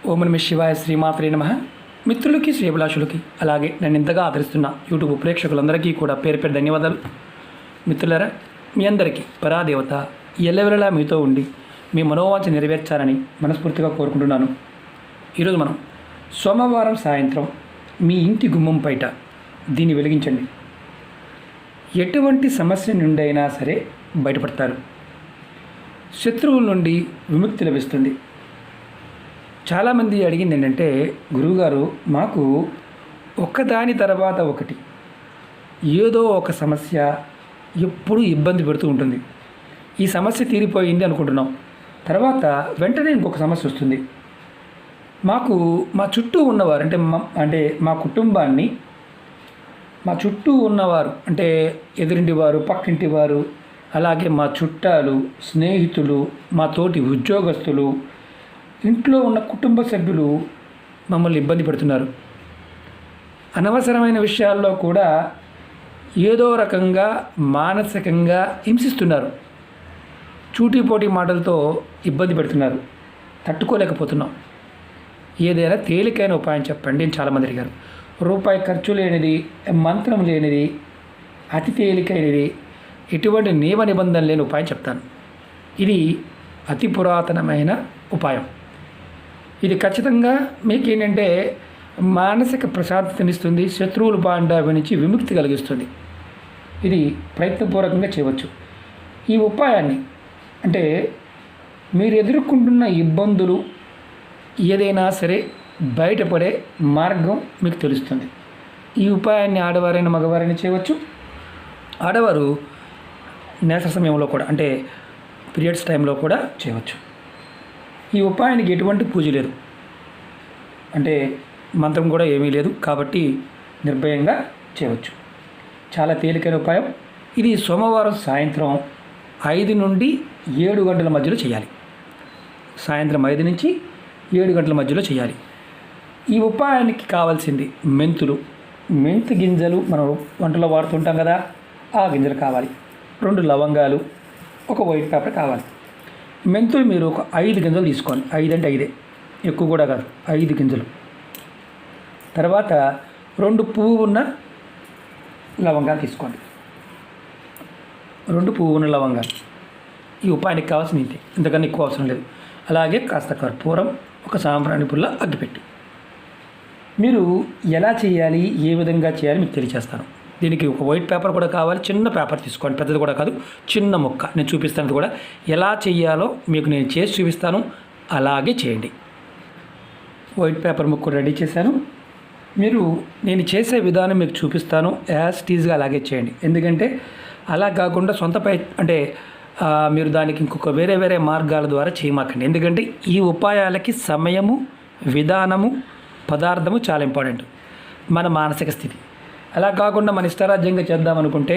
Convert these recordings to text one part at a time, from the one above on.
ఓం నమః శివాయ శ్రీమాత్రే నమః. మిత్రులకి శ్రేభిలాషులకి అలాగే నన్ను ఇంతగా ఆదరిస్తున్న యూట్యూబ్ ప్రేక్షకులందరికీ కూడా పేరు పేరు ధన్యవాదాలు. మిత్రులారా, మీ అందరికీ పరాదేవత ఎల్లవెల్లలా మీతో ఉండి మీ మనోవాంఛ నెరవేర్చాలని మనస్ఫూర్తిగా కోరుకుంటున్నాను. ఈరోజు మనం సోమవారం సాయంత్రం మీ ఇంటి గుమ్మం బయట దీన్ని వెలిగించండి. ఎటువంటి సమస్య నుండి అయినా సరే బయటపడతారు. శత్రువుల నుండి విముక్తి లభిస్తుంది. చాలామంది అడిగింది ఏంటంటే, గురువుగారు మాకు ఒక్కదాని తర్వాత ఒకటి ఏదో ఒక సమస్య ఎప్పుడూ ఇబ్బంది పెడుతూ ఉంటుంది. ఈ సమస్య తీరిపోయింది అనుకుంటున్నాం, తర్వాత వెంటనే ఇంకొక సమస్య వస్తుంది. మాకు మా చుట్టూ ఉన్నవారు అంటే మా కుటుంబాన్ని, మా చుట్టూ ఉన్నవారు అంటే ఎదురింటి వారు, పక్కింటి వారు, అలాగే మా చుట్టాలు, స్నేహితులు, మా తోటి ఉద్యోగస్తులు, ఇంట్లో ఉన్న కుటుంబ సభ్యులు మమ్మల్ని ఇబ్బంది పెడుతున్నారు. అనవసరమైన విషయాల్లో కూడా ఏదో రకంగా మానసికంగా హింసిస్తున్నారు. చూటీపోటీ మాటలతో ఇబ్బంది పెడుతున్నారు. తట్టుకోలేకపోతున్నాం. ఏదైనా తేలికైన ఉపాయం చెప్పండి అని చాలామంది అడిగారు. రూపాయి ఖర్చు లేనిది, మంత్రం లేనిది, అతి తేలికైనది, ఎటువంటి నియమ నిబంధన లేని ఉపాయం చెప్తాను. ఇది అతి పురాతనమైన ఉపాయం. ఇది ఖచ్చితంగా మీకు ఏంటంటే మానసిక ప్రశాంతతనిస్తుంది, శత్రువుల బాండా నుంచి విముక్తి కలిగిస్తుంది. ఇది ప్రయత్నపూర్వకంగా చేయవచ్చు. ఈ ఉపాయాన్ని అంటే మీరు ఎదుర్కొంటున్న ఇబ్బందులు ఏదైనా సరే బయటపడే మార్గం మీకు తెలుస్తుంది. ఈ ఉపాయాన్ని ఆడవారైనా మగవారైనా చేయవచ్చు. ఆడవారు నేస సమయంలో కూడా అంటే పీరియడ్స్ టైంలో కూడా చేయవచ్చు. ఈ ఉపాయానికి ఎటువంటి పూజ లేదు, అంటే మంత్రం కూడా ఏమీ లేదు, కాబట్టి నిర్భయంగా చేయవచ్చు. చాలా తేలికైన ఉపాయం. ఇది సోమవారం సాయంత్రం 5 నుండి 7 గంటల మధ్యలో చేయాలి. సాయంత్రం 5 నుంచి 7 గంటల మధ్యలో చేయాలి. ఈ ఉపాయానికి కావాల్సింది మెంతులు, మెంతి గింజలు మనం వంటలో వాడుతుంటాం కదా, ఆ గింజలు కావాలి. 2 లవంగాలు, ఒక వైట్ పేపర్ కావాలి. మెంతులు మీరు ఒక 5 గింజలు తీసుకోండి. 5 అంటే 5, ఎక్కువ కూడా కాదు, 5 గింజలు. తర్వాత 2 పువ్వు ఉన్న లవంగాలు తీసుకోండి. 2 పువ్వు ఉన్న లవంగాలు ఈ ఉపాయానికి కావాల్సిన ఇంతే, ఇంతకన్నా ఎక్కువ అవసరం లేదు. అలాగే కాస్త కర్పూరం, ఒక సాంబ్రాణి పుల్ల, అగ్గిపెట్టి. మీరు ఎలా చేయాలి, ఏ విధంగా చేయాలి మీకు తెలియజేస్తాను. దీనికి ఒక వైట్ పేపర్ కూడా కావాలి. చిన్న పేపర్ తీసుకోండి, పెద్దది కూడా కాదు, చిన్న ముక్క. నేను చూపిస్తాను కూడా ఎలా చేయాలో మీకు నేను చేసి చూపిస్తాను, అలాగే చేయండి. వైట్ పేపర్ ముక్క రెడీ చేశాను. మీరు నేను చేసే విధానం మీకు చూపిస్తాను, యాజ్ టీజ్గా అలాగే చేయండి. ఎందుకంటే అలా కాకుండా అంటే మీరు దానికి ఇంకొక వేరే మార్గాల ద్వారా చేయమాకండి. ఎందుకంటే ఈ ఉపాయాలకి సమయము, విధానము, పదార్థము చాలా ఇంపార్టెంట్. మన మానసిక స్థితి. అలా కాకుండా మన ఇష్టారాజ్యంగా చేద్దామనుకుంటే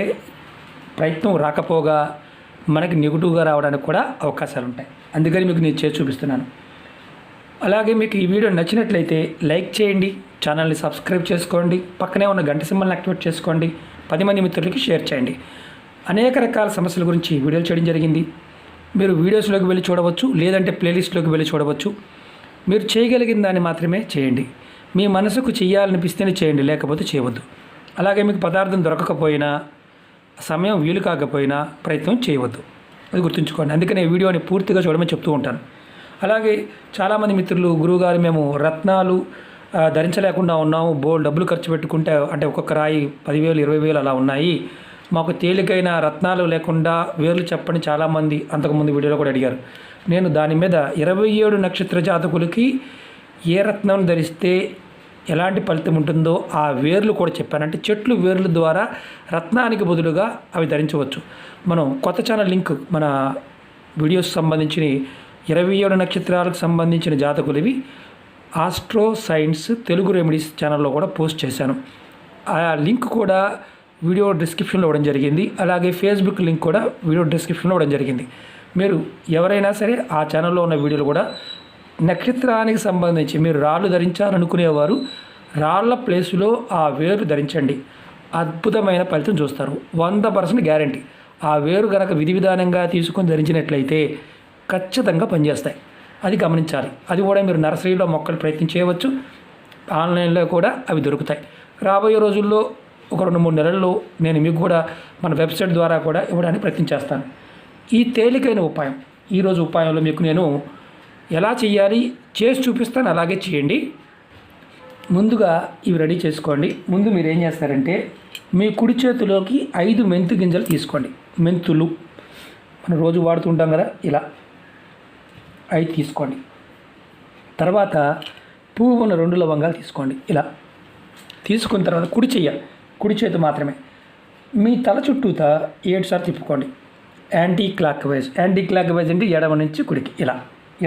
ప్రయత్నం రాకపోగా మనకి నెగిటివ్గా రావడానికి కూడా అవకాశాలు ఉంటాయి. అందుకని మీకు నేను చేసి చూపిస్తున్నాను. అలాగే మీకు ఈ వీడియో నచ్చినట్లయితే లైక్ చేయండి, ఛానల్ని సబ్స్క్రైబ్ చేసుకోండి, పక్కనే ఉన్న గంట సింబల్ని యాక్టివేట్ చేసుకోండి, 10 మంది మిత్రులకి షేర్ చేయండి. అనేక రకాల సమస్యల గురించి వీడియోలు చేయడం జరిగింది. మీరు వీడియోస్లోకి వెళ్ళి చూడవచ్చు, లేదంటే ప్లేలిస్ట్లోకి వెళ్ళి చూడవచ్చు. మీరు చేయగలిగిన దాన్ని మాత్రమే చేయండి. మీ మనసుకు చేయాలనిపిస్తేనే చేయండి, లేకపోతే చేయవద్దు. అలాగే మీకు పదార్థం దొరకకపోయినా, సమయం వీలు కాకపోయినా ప్రయత్నం చేయవద్దు, అది గుర్తుంచుకోండి. అందుకనే వీడియోని పూర్తిగా చూడమని చెప్తూ ఉంటాను. అలాగే చాలామంది మిత్రులు, గురువుగారు మేము రత్నాలు ధరించలేకుండా ఉన్నాము, డబ్బులు ఖర్చు పెట్టుకుంటే అంటే ఒక్కొక్క రాయి 10,000 20,000 అలా ఉన్నాయి, మాకు తేలికైన రత్నాలు లేకుండా వేర్లు చెప్పని చాలామంది అంతకుముందు వీడియోలో కూడా అడిగారు. నేను దాని మీద 27 నక్షత్ర జాతకులకి ఏ రత్నం ధరిస్తే ఎలాంటి ఫలితం ఉంటుందో ఆ వేర్లు కూడా చెప్పాను. అంటే చెట్లు వేర్ల ద్వారా రత్నానికి బదులుగా అవి ధరించవచ్చు. మనం కొత్త ఛానల్ లింక్ మన వీడియోస్ సంబంధించిన 27 నక్షత్రాలకు సంబంధించిన జాతకులు ఇవి ఆస్ట్రో సైన్స్ తెలుగు రెమెడీస్ ఛానల్లో కూడా పోస్ట్ చేశాను. ఆ లింక్ కూడా వీడియో డిస్క్రిప్షన్లో ఇవ్వడం జరిగింది. అలాగే ఫేస్బుక్ లింక్ కూడా వీడియో డిస్క్రిప్షన్లో ఇవ్వడం జరిగింది. మీరు ఎవరైనా సరే ఆ ఛానల్లో ఉన్న వీడియోలు కూడా నక్షత్రానికి సంబంధించి మీరు రాళ్ళు ధరించాలనుకునేవారు రాళ్ల ప్లేసులో ఆ వేరు ధరించండి. అద్భుతమైన ఫలితం చూస్తారు. 100% గ్యారంటీ. ఆ వేరు కనుక విధి విధానంగా తీసుకొని ధరించినట్లయితే ఖచ్చితంగా పనిచేస్తాయి. అది గమనించాలి. అది కూడా మీరు నర్సరీలో మొక్కలు ప్రయత్నం చేయవచ్చు, ఆన్లైన్లో కూడా అవి దొరుకుతాయి. రాబోయే రోజుల్లో ఒక 2-3 నెలల్లో నేను మీకు కూడా మన వెబ్సైట్ ద్వారా కూడా ఇవ్వడానికి ప్రయత్నం చేస్తాను. ఈ తేలికైన ఉపాయం, ఈరోజు ఉపాయంలో మీకు నేను ఎలా చేయాలి చేసి చూపిస్తాను, అలాగే చేయండి. ముందుగా ఇవి రెడీ చేసుకోండి. ముందు మీరు ఏం చేస్తారంటే మీ కుడి చేతిలోకి 5 మెంతు గింజలు తీసుకోండి. మెంతులు మనం రోజు వాడుతుంటాం కదా, ఇలా 5 తీసుకోండి. తర్వాత పువ్వు ఉన్న 2 లవంగాలు తీసుకోండి. ఇలా తీసుకున్న తర్వాత కుడి చేతి మాత్రమే మీ తల చుట్టూతా 7 సార్లు తిప్పుకోండి. యాంటీ క్లాక్ వైజ్ అంటే ఎడమ నుంచి కుడికి. ఇలా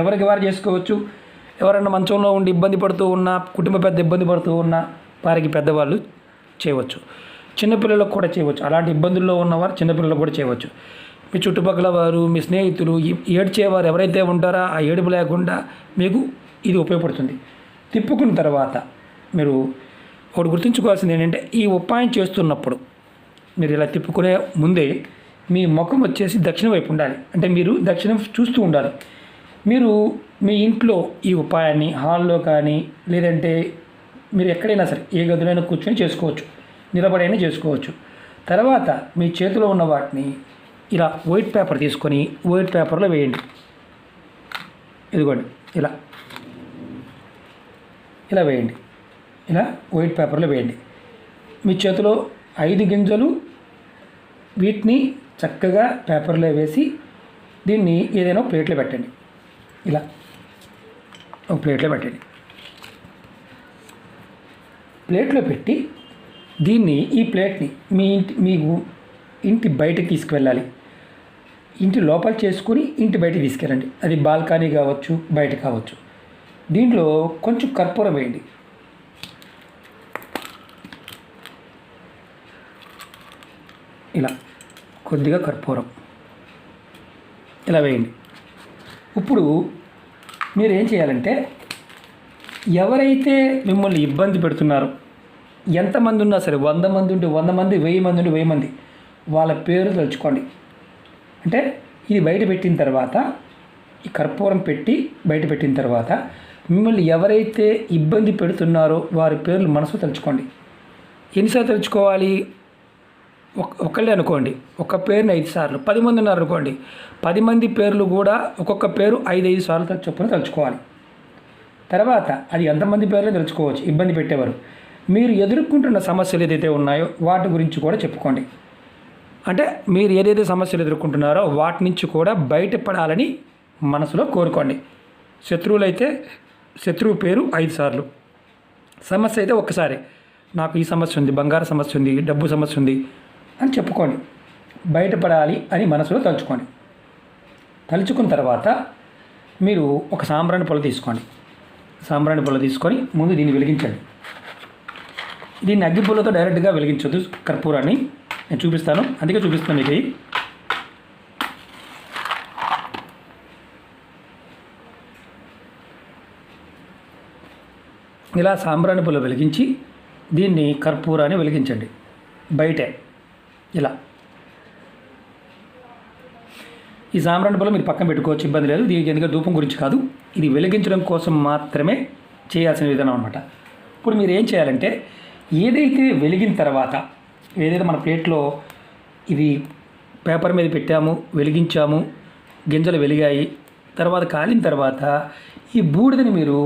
ఎవరికి వారు చేసుకోవచ్చు. ఎవరైనా మంచంలో ఉండి ఇబ్బంది పడుతూ ఉన్నా, కుటుంబ పెద్ద ఇబ్బంది పడుతూ ఉన్నా వారికి పెద్దవాళ్ళు చేయవచ్చు. చిన్నపిల్లలకు కూడా చేయవచ్చు. అలాంటి ఇబ్బందుల్లో ఉన్నవారు చిన్నపిల్లలకు కూడా చేయవచ్చు. మీ చుట్టుపక్కల వారు, మీ స్నేహితులు, ఏడ్చేవారు ఎవరైతే ఉంటారో ఆ ఏడుపు లేకుండా మీకు ఇది ఉపయోగపడుతుంది. తిప్పుకున్న తర్వాత మీరు ఒకటి గుర్తుంచుకోవాల్సింది ఏంటంటే ఈ ఉపాయం చేస్తున్నప్పుడు మీరు ఇలా తిప్పుకునే ముందే మీ ముఖం వచ్చేసి దక్షిణ వైపు ఉండాలి. అంటే మీరు దక్షిణం చూస్తూ ఉండాలి. మీరు మీ ఇంట్లో ఈ ఉపాయాన్ని హాల్లో కానీ లేదంటే మీరు ఎక్కడైనా సరే ఏ గదిలోనైనా కూర్చొని చేసుకోవచ్చు, నిలబడైనా చేసుకోవచ్చు. తర్వాత మీ చేతిలో ఉన్న వాటిని ఇలా వైట్ పేపర్ తీసుకొని వైట్ పేపర్లో వేయండి. ఇదిగోండి ఇలా వేయండి. ఇలా వైట్ పేపర్లో వేయండి. మీ చేతిలో 5 గింజలు వీటిని చక్కగా పేపర్లో వేసి దీన్ని ఏదైనా ప్లేట్లో పెట్టండి. ఇలా ఒక ప్లేట్లో పెట్టండి. ప్లేట్లో పెట్టి ఈ ప్లేట్ని మీకు ఇంటి బయటకు తీసుకువెళ్ళాలి. ఇంటి లోపల చేసుకుని ఇంటి బయటకు తీసుకెళ్ళండి. అది బాల్కనీ కావచ్చు, బయట కావచ్చు. దీంట్లో కొంచెం కర్పూరం వేయండి. ఇలా కొద్దిగా కర్పూరం ఇలా వేయండి. ఇప్పుడు మీరు ఏం చేయాలంటే ఎవరైతే మిమ్మల్ని ఇబ్బంది పెడుతున్నారో, ఎంతమంది ఉన్నా సరే, 100 మంది ఉంటే 100 మంది, 1000 మంది ఉంటే 1000 మంది, వాళ్ళ పేరు తలుచుకోండి. అంటే ఇది బయట పెట్టిన తర్వాత, ఈ కర్పూరం పెట్టి బయట పెట్టిన తర్వాత మిమ్మల్ని ఎవరైతే ఇబ్బంది పెడుతున్నారో వారి పేర్లు మనసు తలుచుకోండి. ఎన్నిసార్లు తలుచుకోవాలి? ఒకళ్ళే అనుకోండి. ఒక పేరుని 5 సార్లు. 10 మంది ఉన్నారు అనుకోండి, 10 మంది పేర్లు కూడా ఒక్కొక్క పేరు 5 సార్లు చొప్పున తలుచుకోవాలి. తర్వాత అది ఎంతమంది పేర్లు తలుచుకోవచ్చు ఇబ్బంది పెట్టేవారు. మీరు ఎదుర్కొంటున్న సమస్యలు ఏదైతే ఉన్నాయో వాటి గురించి కూడా చెప్పుకోండి. అంటే మీరు ఏదైతే సమస్యలు ఎదుర్కొంటున్నారో వాటి నుంచి కూడా బయటపడాలని మనసులో కోరుకోండి. శత్రువు పేరు 5 సార్లు, సమస్య అయితే ఒక్కసారి, నాకు ఈ సమస్య ఉంది, బంగారు సమస్య ఉంది, డబ్బు సమస్య ఉంది అని చెప్పుకోండి. బయటపడాలి అని మనసులో తలుచుకోండి. తలుచుకున్న తర్వాత మీరు ఒక సాంబ్రాణి పొల తీసుకోండి. సాంబ్రాణి పొల తీసుకొని ముందు దీన్ని వెలిగించండి. దీన్ని అగ్గిపుల్లతో డైరెక్ట్గా వెలిగించొద్దు. కర్పూరాన్ని నేను చూపిస్తాను, అందుకే చూపిస్తాను మీకు. ఇలా సాంబ్రాణి పొల వెలిగించి దీన్ని కర్పూరాన్ని వెలిగించండి బయటే. ఇలా ఈ సాంబ్రాణి పొల మీరు పక్కన పెట్టుకోవచ్చు, ఇబ్బంది లేదు. దీనికి ఎందుకంటే ధూపం గురించి కాదు, ఇది వెలిగించడం కోసం మాత్రమే చేయాల్సిన విధానం అనమాట. ఇప్పుడు మీరు ఏం చేయాలంటే ఏదైతే వెలిగిన తర్వాత, ఏదైతే మన ప్లేట్లో ఇది పేపర్ మీద పెట్టాము, వెలిగించాము, గింజలు వెలిగాయి, తర్వాత కాలిన తర్వాత ఈ బూడిదని మీరు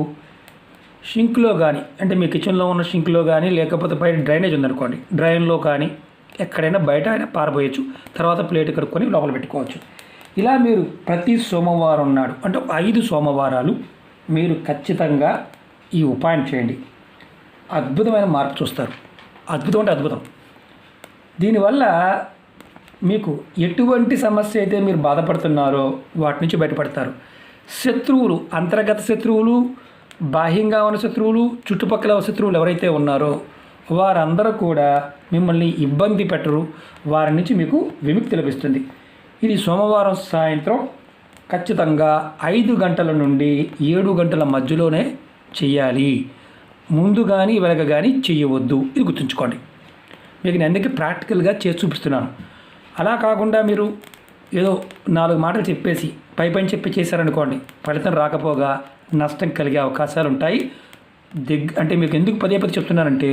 షింక్లో కానీ, అంటే మీ కిచెన్లో ఉన్న షింక్లో కానీ, లేకపోతే బయట డ్రైనేజ్ ఉందనుకోండి, డ్రైన్లో కానీ ఎక్కడైనా బయట అయినా పారబోయచ్చు. తర్వాత ప్లేట్ కడుక్కొని లోపల పెట్టుకోవచ్చు. ఇలా మీరు ప్రతి సోమవారం నాడు, అంటే 5 సోమవారాలు మీరు ఖచ్చితంగా ఈ ఉపాయం చేయండి. అద్భుతమైన మార్పు చూస్తారు. అద్భుతం అంటే అద్భుతం. దీనివల్ల మీకు ఎటువంటి సమస్య అయితే మీరు బాధపడుతున్నారో వాటి నుంచి బయటపడతారు. శత్రువులు, అంతర్గత శత్రువులు, బాహ్యంగా ఉన్న శత్రువులు, చుట్టుపక్కల శత్రువులు ఎవరైతే ఉన్నారో వారందరూ కూడా మిమ్మల్ని ఇబ్బంది పెట్టరు. వారి నుంచి మీకు విముక్తి లభిస్తుంది. ఇది సోమవారం సాయంత్రం ఖచ్చితంగా 5 గంటల నుండి 7 గంటల మధ్యలోనే చేయాలి. ముందు కానీ వెనక కానీ చేయవద్దు. ఇది గుర్తుంచుకోండి. మీకు నేను అందుకే ప్రాక్టికల్గా చేసి చూపిస్తున్నాను. అలా కాకుండా మీరు ఏదో 4 మాటలు చెప్పేసి పైపైన చెప్పి చేశారనుకోండి, ఫలితం రాకపోగా నష్టం కలిగే అవకాశాలు ఉంటాయి. అంటే మీకు ఎందుకు పదే పదే చెప్తున్నానంటే,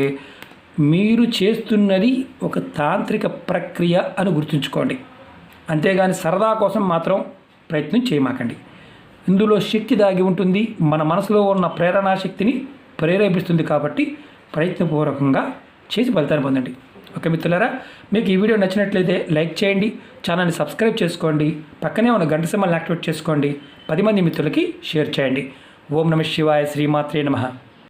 మీరు చేస్తున్నది ఒక తాంత్రిక ప్రక్రియ అని గుర్తుంచుకోండి. అంతేగాని సరదా కోసం మాత్రం ప్రయత్నం చేయమాకండి. ఇందులో శక్తి దాగి ఉంటుంది. మన మనసులో ఉన్న ప్రేరణా శక్తిని ప్రేరేపిస్తుంది. కాబట్టి ప్రయత్నపూర్వకంగా చేసి ఫలితాన్ని పొందండి. ఓకే మిత్రులారా, మీకు ఈ వీడియో నచ్చినట్లయితే లైక్ చేయండి, ఛానల్ని సబ్స్క్రైబ్ చేసుకోండి, పక్కనే ఉన్న గంట సింబల్ని యాక్టివేట్ చేసుకోండి, 10 మంది మిత్రులకి షేర్ చేయండి. ఓం నమః శివాయ, శ్రీమాత్రే నమః.